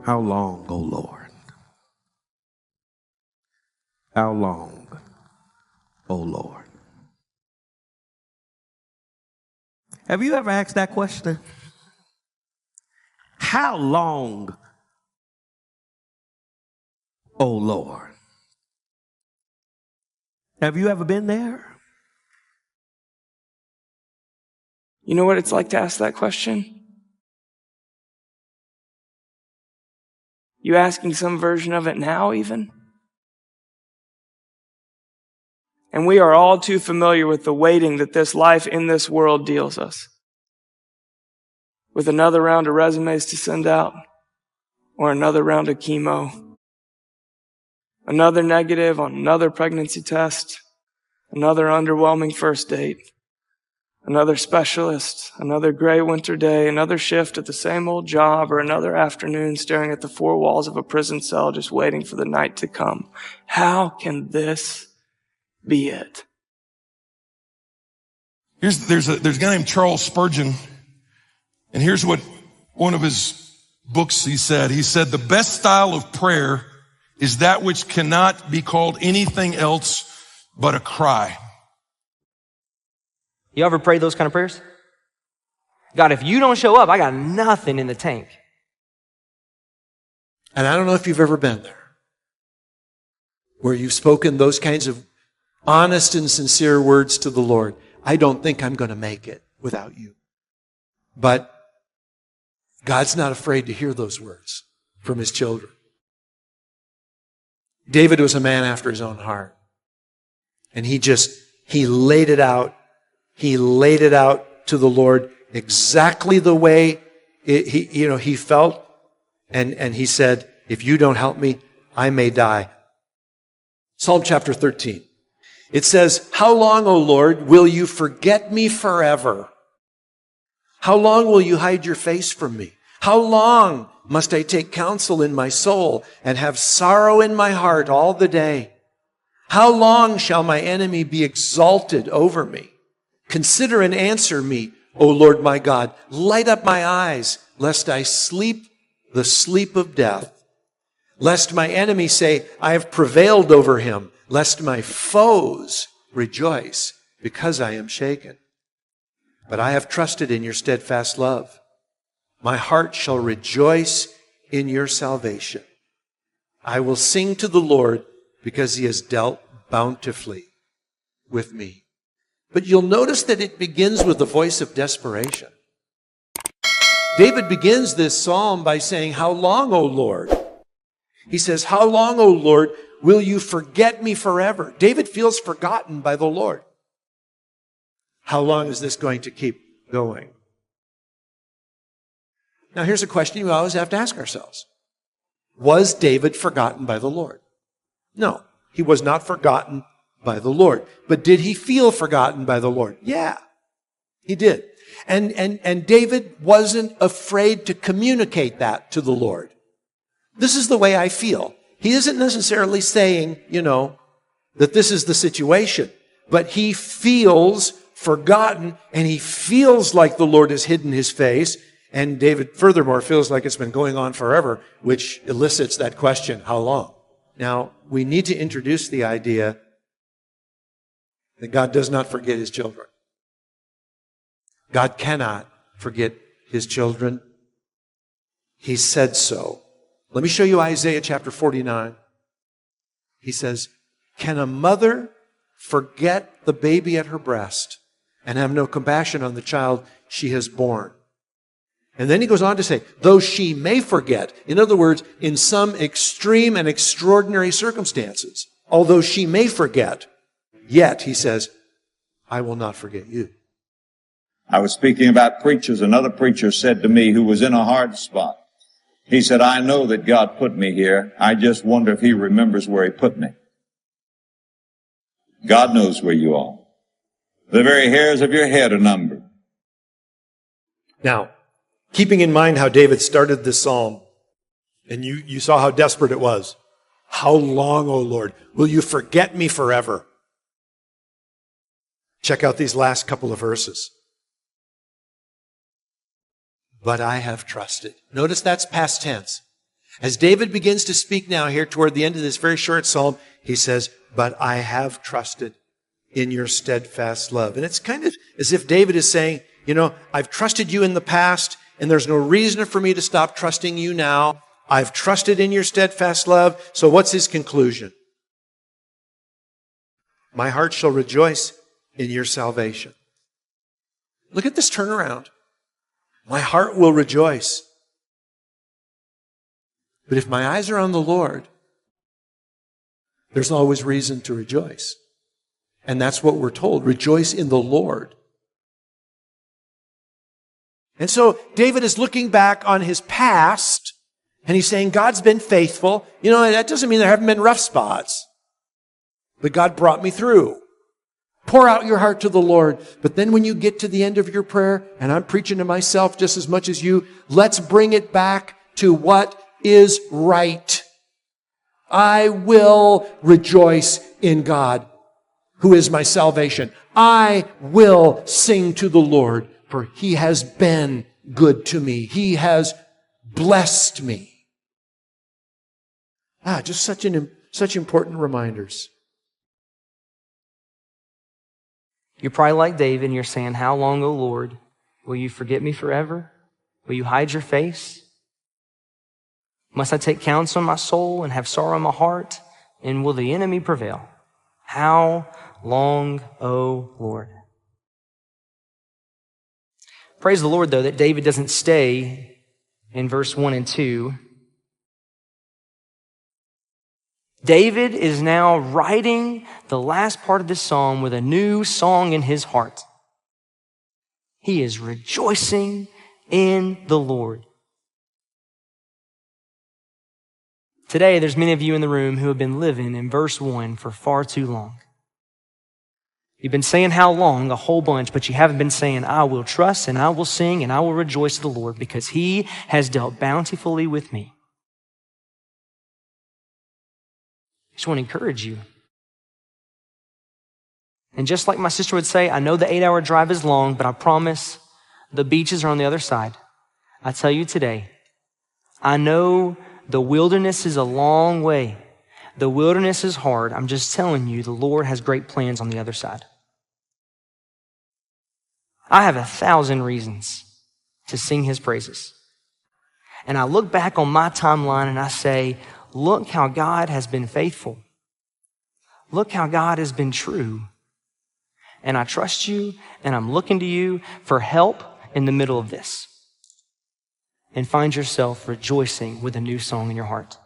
How long, O Lord? How long, O Lord? Have you ever asked that question? How long, O Lord? Have you ever been there? You know what it's like to ask that question? You asking some version of it now even? And we are all too familiar with the waiting that this life in this world deals us. With another round of resumes to send out, or another round of chemo, another negative on another pregnancy test, another underwhelming first date, another specialist, another gray winter day, another shift at the same old job, or another afternoon staring at the four walls of a prison cell just waiting for the night to come. How can this be it? There's a guy named Charles Spurgeon, and here's what one of his books he said. He said, the best style of prayer is that which cannot be called anything else but a cry. You ever prayed those kind of prayers? God, if you don't show up, I got nothing in the tank. And I don't know if you've ever been there, where you've spoken those kinds of honest and sincere words to the Lord. I don't think I'm going to make it without you. But God's not afraid to hear those words from his children. David was a man after his own heart. And he laid it out. He laid it out to the Lord exactly the way he felt. And he said, if you don't help me, I may die. Psalm chapter 13. It says, how long, O Lord, will you forget me forever? How long will you hide your face from me? How long must I take counsel in my soul and have sorrow in my heart all the day? How long shall my enemy be exalted over me? Consider and answer me, O Lord my God. Light up my eyes, lest I sleep the sleep of death. Lest my enemy say, I have prevailed over him. Lest my foes rejoice because I am shaken. But I have trusted in your steadfast love. My heart shall rejoice in your salvation. I will sing to the Lord because he has dealt bountifully with me. But you'll notice that it begins with a voice of desperation. David begins this psalm by saying, how long, O Lord? He says, how long, O Lord, will you forget me forever? David feels forgotten by the Lord. How long is this going to keep going? Now here's a question we always have to ask ourselves. Was David forgotten by the Lord? No, he was not forgotten by the Lord. But did he feel forgotten by the Lord? Yeah, he did. And David wasn't afraid to communicate that to the Lord. This is the way I feel. He isn't necessarily saying, that this is the situation, but he feels forgotten and he feels like the Lord has hidden his face. And David, furthermore, feels like it's been going on forever, which elicits that question, how long? Now, we need to introduce the idea that God does not forget his children. God cannot forget his children. He said so. Let me show you Isaiah chapter 49. He says, can a mother forget the baby at her breast and have no compassion on the child she has borne? And then he goes on to say, though she may forget, in other words, in some extreme and extraordinary circumstances, although she may forget, yet, he says, I will not forget you. I was speaking about preachers. Another preacher said to me who was in a hard spot, he said, I know that God put me here. I just wonder if he remembers where he put me. God knows where you are. The very hairs of your head are numbered. Now, keeping in mind how David started this psalm, and you saw how desperate it was. How long, O Lord, will you forget me forever? Check out these last couple of verses. But I have trusted. Notice that's past tense. As David begins to speak now here toward the end of this very short psalm, he says, but I have trusted in your steadfast love. And it's kind of as if David is saying, I've trusted you in the past, and there's no reason for me to stop trusting you now. I've trusted in your steadfast love. So what's his conclusion? My heart shall rejoice in your salvation. Look at this turnaround. My heart will rejoice. But if my eyes are on the Lord, there's always reason to rejoice. And that's what we're told. Rejoice in the Lord. And so David is looking back on his past, and he's saying, God's been faithful. That doesn't mean there haven't been rough spots. But God brought me through. Pour out your heart to the Lord. But then when you get to the end of your prayer, and I'm preaching to myself just as much as you, let's bring it back to what is right. I will rejoice in God, who is my salvation. I will sing to the Lord, for he has been good to me. He has blessed me. Just such important reminders. You're probably like David and you're saying, how long, O Lord, will you forget me forever? Will you hide your face? Must I take counsel in my soul and have sorrow in my heart? And will the enemy prevail? How long, O Lord? Praise the Lord, though, that David doesn't stay in verse 1 and 2. David is now writing the last part of this psalm with a new song in his heart. He is rejoicing in the Lord. Today, there's many of you in the room who have been living in verse 1 for far too long. You've been saying how long a whole bunch, but you haven't been saying, I will trust and I will sing and I will rejoice to the Lord because he has dealt bountifully with me. I just want to encourage you. And just like my sister would say, I know the 8-hour drive is long, but I promise the beaches are on the other side. I tell you today, I know the wilderness is a long way. The wilderness is hard. I'm just telling you, the Lord has great plans on the other side. I have 1,000 reasons to sing his praises. And I look back on my timeline and I say, look how God has been faithful. Look how God has been true. And I trust you and I'm looking to you for help in the middle of this. And find yourself rejoicing with a new song in your heart.